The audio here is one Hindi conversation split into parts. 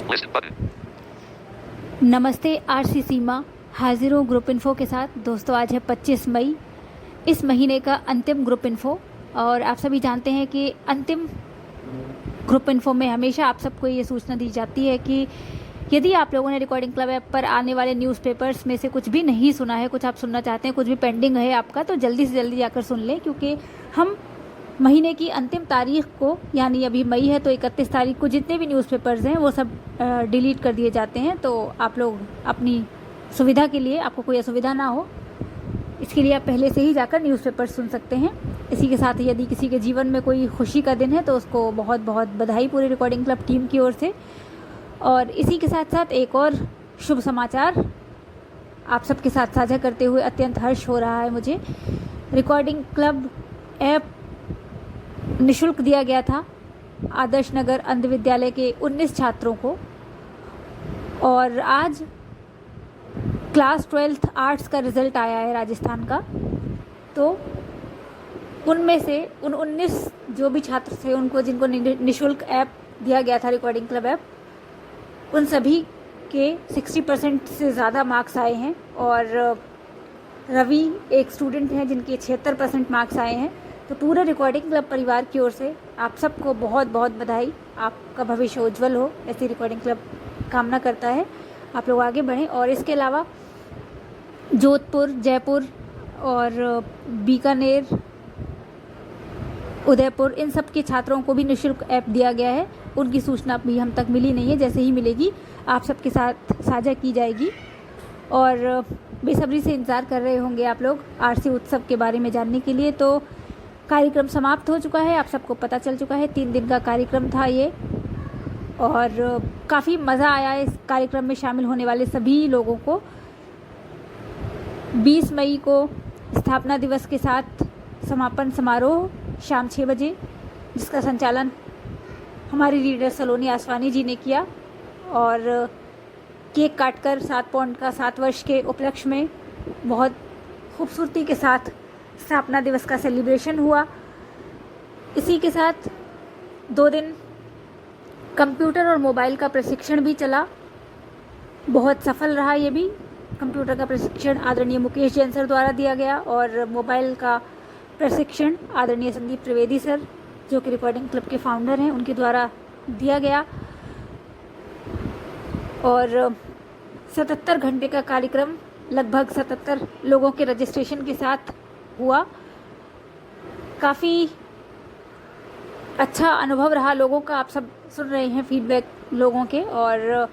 Listen button. नमस्ते, आरसी सीमा हाजिर हूँ ग्रुप इन्फो के साथ। दोस्तों, आज है 25 मई, इस महीने का अंतिम ग्रुप इन्फो। और आप सभी जानते हैं कि अंतिम ग्रुप इन्फो में हमेशा आप सबको ये सूचना दी जाती है कि यदि आप लोगों ने रिकॉर्डिंग क्लब ऐप पर आने वाले न्यूज़पेपर्स में से कुछ भी नहीं सुना है, कुछ आप सुनना चाहते हैं, कुछ भी पेंडिंग है आपका, तो जल्दी से जल्दी जाकर सुन लें, क्योंकि हम महीने की अंतिम तारीख को, यानी अभी मई है तो 31 तारीख को जितने भी न्यूज़पेपर्स हैं वो सब डिलीट कर दिए जाते हैं। तो आप लोग अपनी सुविधा के लिए, आपको कोई असुविधा ना हो, इसके लिए आप पहले से ही जाकर न्यूज़पेपर सुन सकते हैं। इसी के साथ यदि किसी के जीवन में कोई खुशी का दिन है तो उसको बहुत बहुत बधाई पूरी रिकॉर्डिंग क्लब टीम की ओर से। और इसी के साथ साथ एक और शुभ समाचार आप सबके साथ साझा करते हुए अत्यंत हर्ष हो रहा है मुझे। रिकॉर्डिंग क्लब ऐप निःशुल्क दिया गया था आदर्श नगर अंध विद्यालय के 19 छात्रों को, और आज क्लास 12th आर्ट्स का रिज़ल्ट आया है राजस्थान का। तो उनमें से उन 19 जो भी छात्र थे, उनको जिनको निःशुल्क ऐप दिया गया था रिकॉर्डिंग क्लब ऐप, उन सभी के 60% से ज़्यादा मार्क्स आए हैं। और रवि एक स्टूडेंट हैं जिनके 76% मार्क्स आए हैं। तो पूरे रिकॉर्डिंग क्लब परिवार की ओर से आप सबको बहुत बहुत बधाई। आपका भविष्य उज्जवल हो, ऐसी रिकॉर्डिंग क्लब कामना करता है। आप लोग आगे बढ़ें। और इसके अलावा जोधपुर, जयपुर और बीकानेर, उदयपुर, इन सब के छात्रों को भी निःशुल्क ऐप दिया गया है। उनकी सूचना भी हम तक मिली नहीं है, जैसे ही मिलेगी आप सबके साथ साझा की जाएगी। और बेसब्री से इंतज़ार कर रहे होंगे आप लोग आरसी उत्सव के बारे में जानने के लिए। तो कार्यक्रम समाप्त हो चुका है, आप सबको पता चल चुका है। 3 दिन का कार्यक्रम था ये, और काफ़ी मज़ा आया इस कार्यक्रम में शामिल होने वाले सभी लोगों को। 20 मई को स्थापना दिवस के साथ समापन समारोह शाम 6 बजे, जिसका संचालन हमारी लीडर सलोनी आसवानी जी ने किया। और केक काटकर 7 पौंड का 7 वर्ष के उपलक्ष्य में बहुत खूबसूरती के साथ स्थापना दिवस का सेलिब्रेशन हुआ। इसी के साथ 2 दिन कंप्यूटर और मोबाइल का प्रशिक्षण भी चला, बहुत सफल रहा ये भी। कंप्यूटर का प्रशिक्षण आदरणीय मुकेश जैन सर द्वारा दिया गया, और मोबाइल का प्रशिक्षण आदरणीय संदीप त्रिवेदी सर, जो कि रिकॉर्डिंग क्लब के फाउंडर हैं, उनके द्वारा दिया गया। और 77 घंटे का कार्यक्रम लगभग 77 लोगों के रजिस्ट्रेशन के साथ हुआ। काफ़ी अच्छा अनुभव रहा लोगों का। आप सब सुन रहे हैं फीडबैक लोगों के, और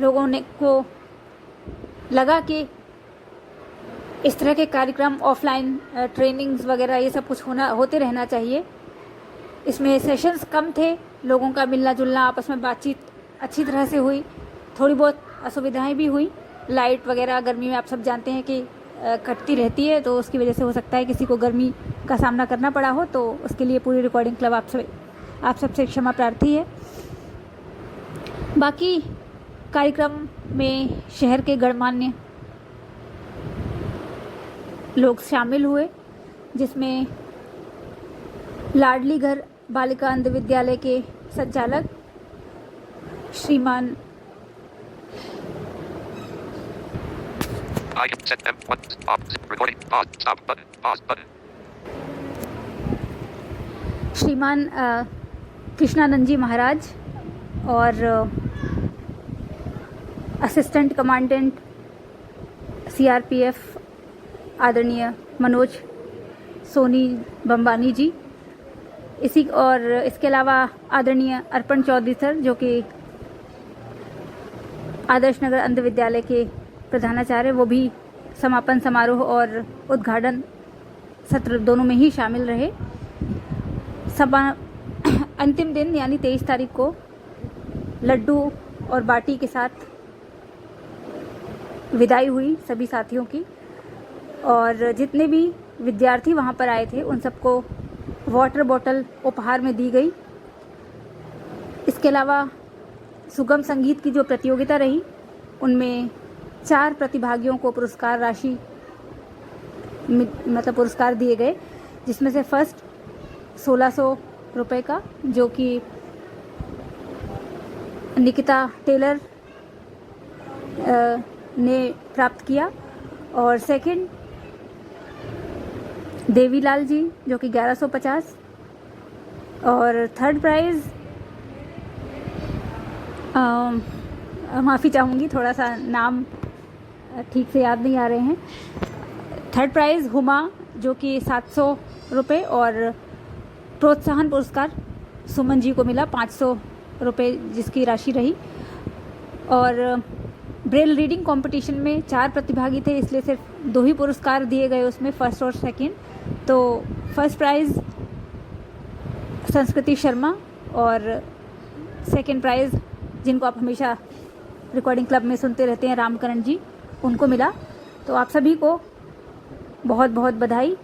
लोगों ने को लगा कि इस तरह के कार्यक्रम, ऑफलाइन ट्रेनिंग्स वगैरह, ये सब कुछ होते रहना चाहिए। इसमें सेशंस कम थे, लोगों का मिलना जुलना, आपस में बातचीत अच्छी तरह से हुई। थोड़ी बहुत असुविधाएं भी हुई, लाइट वगैरह गर्मी में आप सब जानते हैं कि कटती रहती है, तो उसकी वजह से हो सकता है किसी को गर्मी का सामना करना पड़ा हो। तो उसके लिए पूरी रिकॉर्डिंग क्लब आप सबसे क्षमा प्रार्थी है। बाकी कार्यक्रम में शहर के गणमान्य लोग शामिल हुए, जिसमें लाडली घर बालिका अंध विद्यालय के संचालक श्रीमान Item set M1 off. Recording pause. Stop button. Pause button. श्रीमान कृष्णानंद जी महाराज, और असिस्टेंट कमांडेंट सीआरपीएफ आदरणीय मनोज सोनी बम्बानी जी, और इसके अलावा आदरणीय अर्पण चौधरी सर, जो कि आदर्श नगर अंध विद्यालय के प्रधानाचार्य, वो भी समापन समारोह और उद्घाटन सत्र दोनों में ही शामिल रहे। अंतिम दिन यानी 23 तारीख को लड्डू और बाटी के साथ विदाई हुई सभी साथियों की, और जितने भी विद्यार्थी वहाँ पर आए थे उन सबको वाटर बॉटल उपहार में दी गई। इसके अलावा सुगम संगीत की जो प्रतियोगिता रही, उनमें 4 प्रतिभागियों को पुरस्कार राशि, मतलब पुरस्कार दिए गए, जिसमें से फर्स्ट 1600 रुपये का, जो कि निकिता टेलर ने प्राप्त किया, और सेकंड देवीलाल जी जो कि 1150, और थर्ड प्राइज़ माफ़ी चाहूँगी, थोड़ा सा नाम ठीक से याद नहीं आ रहे हैं। थर्ड प्राइज़ हुमा जो कि 700 रुपये, और प्रोत्साहन पुरस्कार सुमन जी को मिला 500 रुपये जिसकी राशि रही। और ब्रेल रीडिंग कंपटीशन में 4 प्रतिभागी थे, इसलिए सिर्फ 2 ही पुरस्कार दिए गए उसमें, फर्स्ट और सेकंड। तो फर्स्ट प्राइज़ संस्कृति शर्मा, और सेकंड प्राइज़ जिनको आप हमेशा रिकॉर्डिंग क्लब में सुनते रहते हैं, रामकरण जी, उनको मिला। तो आप सभी को बहुत बहुत बधाई,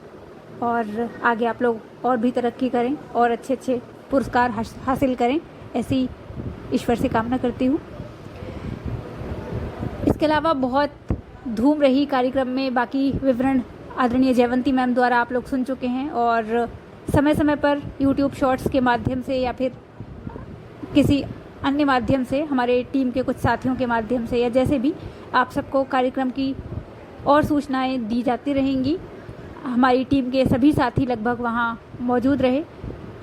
और आगे आप लोग और भी तरक्की करें और अच्छे अच्छे पुरस्कार हासिल करें, ऐसी ईश्वर से कामना करती हूँ। इसके अलावा बहुत धूम रही कार्यक्रम में, बाकी विवरण आदरणीय जयवंती मैम द्वारा आप लोग सुन चुके हैं, और समय समय पर यूट्यूब शॉर्ट्स के माध्यम से या फिर किसी अन्य माध्यम से, हमारे टीम के कुछ साथियों के माध्यम से, या जैसे भी आप सबको कार्यक्रम की और सूचनाएं दी जाती रहेंगी। हमारी टीम के सभी साथी लगभग वहाँ मौजूद रहे,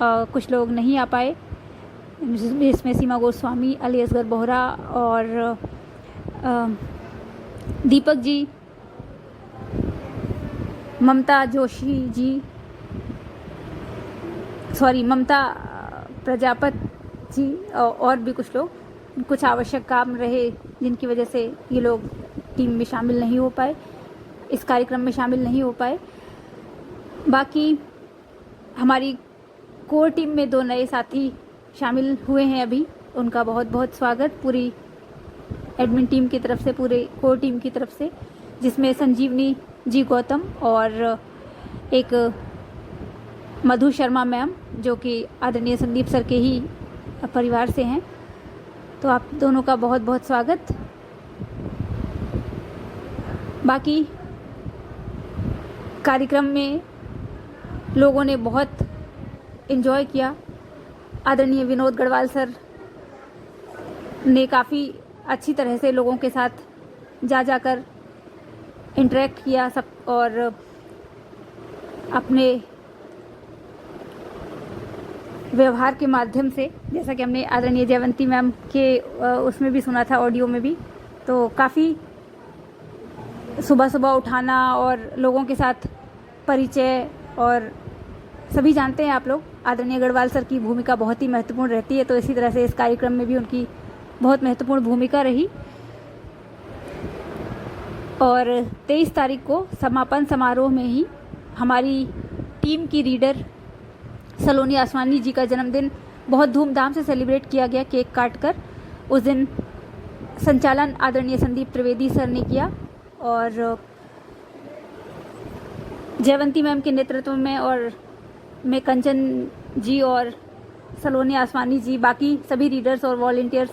कुछ लोग नहीं आ पाए, जिसमें सीमा गोस्वामी, अली असगर बोहरा और दीपक जी, ममता जोशी जी, ममता प्रजापत जी, और भी कुछ लोग, कुछ आवश्यक काम रहे जिनकी वजह से ये लोग टीम में शामिल नहीं हो पाए, इस कार्यक्रम में शामिल नहीं हो पाए। बाकी हमारी कोर टीम में 2 नए साथी शामिल हुए हैं अभी, उनका बहुत बहुत स्वागत पूरी एडमिन टीम की तरफ से, पूरे कोर टीम की तरफ से, जिसमें संजीवनी जी गौतम और एक मधु शर्मा मैम जो कि आदरणीय संदीप सर के ही परिवार से हैं। तो आप दोनों का बहुत बहुत स्वागत। बाकी कार्यक्रम में लोगों ने बहुत एंजॉय किया। आदरणीय विनोद गढ़वाल सर ने काफ़ी अच्छी तरह से लोगों के साथ जाकर इंटरेक्ट किया सब, और अपने व्यवहार के माध्यम से, जैसा कि हमने आदरणीय जयवंती मैम के उसमें भी सुना था, ऑडियो में भी, तो काफ़ी सुबह सुबह उठाना और लोगों के साथ परिचय, और सभी जानते हैं आप लोग आदरणीय गढ़वाल सर की भूमिका बहुत ही महत्वपूर्ण रहती है, तो इसी तरह से इस कार्यक्रम में भी उनकी बहुत महत्वपूर्ण भूमिका रही। और 23 तारीख को समापन समारोह में ही हमारी टीम की रीडर सलोनी आसवानी जी का जन्मदिन बहुत धूमधाम से सेलिब्रेट किया गया, केक काटकर। उस दिन संचालन आदरणीय संदीप त्रिवेदी सर ने किया, और जयवंती मैम के नेतृत्व में, और मैं कंचन जी और सलोनी आसवानी जी, बाकी सभी रीडर्स और वॉलंटियर्स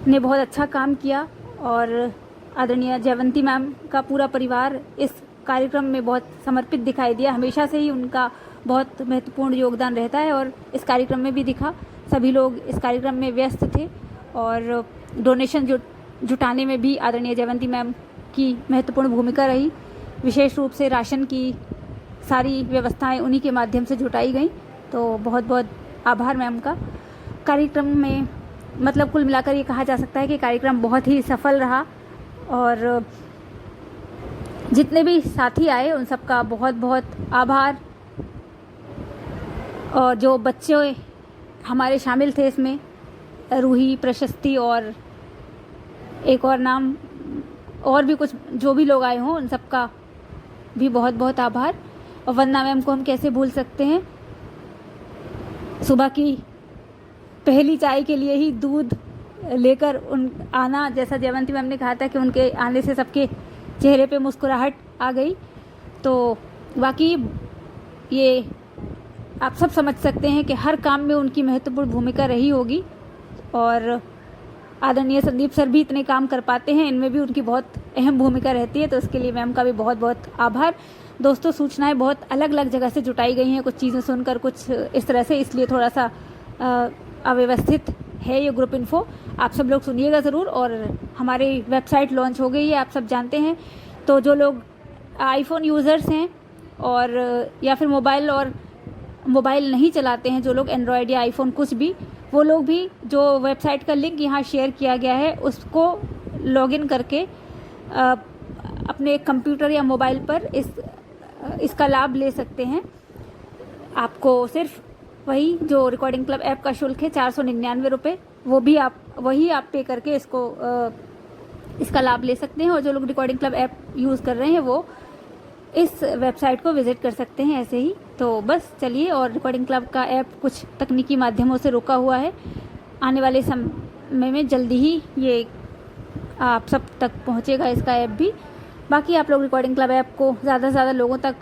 ने बहुत अच्छा काम किया, और आदरणीय जयवंती मैम का पूरा परिवार इस कार्यक्रम में बहुत समर्पित दिखाई दिया। हमेशा से ही उनका बहुत महत्वपूर्ण योगदान रहता है, और इस कार्यक्रम में भी दिखा। सभी लोग इस कार्यक्रम में व्यस्त थे, और डोनेशन जुटाने में भी आदरणीय जयवंती मैम की महत्वपूर्ण भूमिका रही। विशेष रूप से राशन की सारी व्यवस्थाएं उन्हीं के माध्यम से जुटाई गई, तो बहुत बहुत आभार मैम का। कार्यक्रम में मतलब कुल मिलाकर ये कहा जा सकता है कि कार्यक्रम बहुत ही सफल रहा, और जितने भी साथी आए उन सबका बहुत बहुत आभार। और जो बच्चे हमारे शामिल थे इसमें, रूही, प्रशस्ति और एक और नाम, और भी कुछ जो भी लोग आए हों, उन सबका भी बहुत बहुत आभार। और वंदना मैम को हम कैसे भूल सकते हैं, सुबह की पहली चाय के लिए ही दूध लेकर उन आना, जैसा जयवंती मैम ने कहा था कि उनके आने से सबके चेहरे पे मुस्कुराहट आ गई। तो बाकी ये आप सब समझ सकते हैं कि हर काम में उनकी महत्वपूर्ण भूमिका रही होगी, और आदरणीय संदीप सर भी इतने काम कर पाते हैं, इनमें भी उनकी बहुत अहम भूमिका रहती है, तो उसके लिए मैम का भी बहुत बहुत आभार। दोस्तों, सूचनाएं बहुत अलग अलग जगह से जुटाई गई हैं, कुछ चीज़ें सुनकर कुछ इस तरह से, इसलिए थोड़ा सा अव्यवस्थित है ये ग्रुप इन्फो, आप सब लोग सुनिएगा ज़रूर। और हमारी वेबसाइट लॉन्च हो गई है, आप सब जानते हैं। तो जो लोग आईफोन यूज़र्स हैं और या फिर मोबाइल नहीं चलाते हैं, जो लोग एंड्रॉयड या आईफोन कुछ भी, वो लोग भी जो वेबसाइट का लिंक यहाँ शेयर किया गया है उसको लॉगिन करके अपने कंप्यूटर या मोबाइल पर इसका लाभ ले सकते हैं। आपको सिर्फ वही जो रिकॉर्डिंग क्लब ऐप का शुल्क है 499 रुपये, वही आप पे करके इसका लाभ ले सकते हैं। और जो लोग रिकॉर्डिंग क्लब ऐप यूज़ कर रहे हैं वो इस वेबसाइट को विज़िट कर सकते हैं ऐसे ही। तो बस चलिए, और रिकॉर्डिंग क्लब का ऐप कुछ तकनीकी माध्यमों से रुका हुआ है, आने वाले समय में जल्दी ही ये आप सब तक पहुंचेगा इसका ऐप भी। बाकी आप लोग रिकॉर्डिंग क्लब ऐप को ज़्यादा से ज़्यादा लोगों तक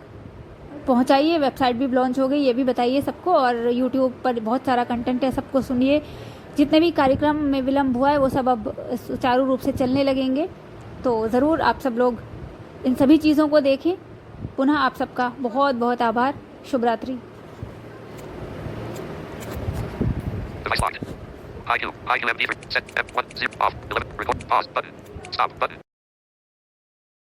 पहुंचाइए। वेबसाइट भी लॉन्च हो गई, ये भी बताइए सबको। और यूट्यूब पर बहुत सारा कंटेंट है, सबको सुनिए। जितने भी कार्यक्रम में विलम्ब हुआ है वो सब अब सुचारू रूप से चलने लगेंगे। तो ज़रूर आप सब लोग इन सभी चीज़ों को देखें। पुनः आप सबका बहुत बहुत आभार। शुभ रात्रि। Device locked. I do MD set F10 off. 11 record pause button. Stop button.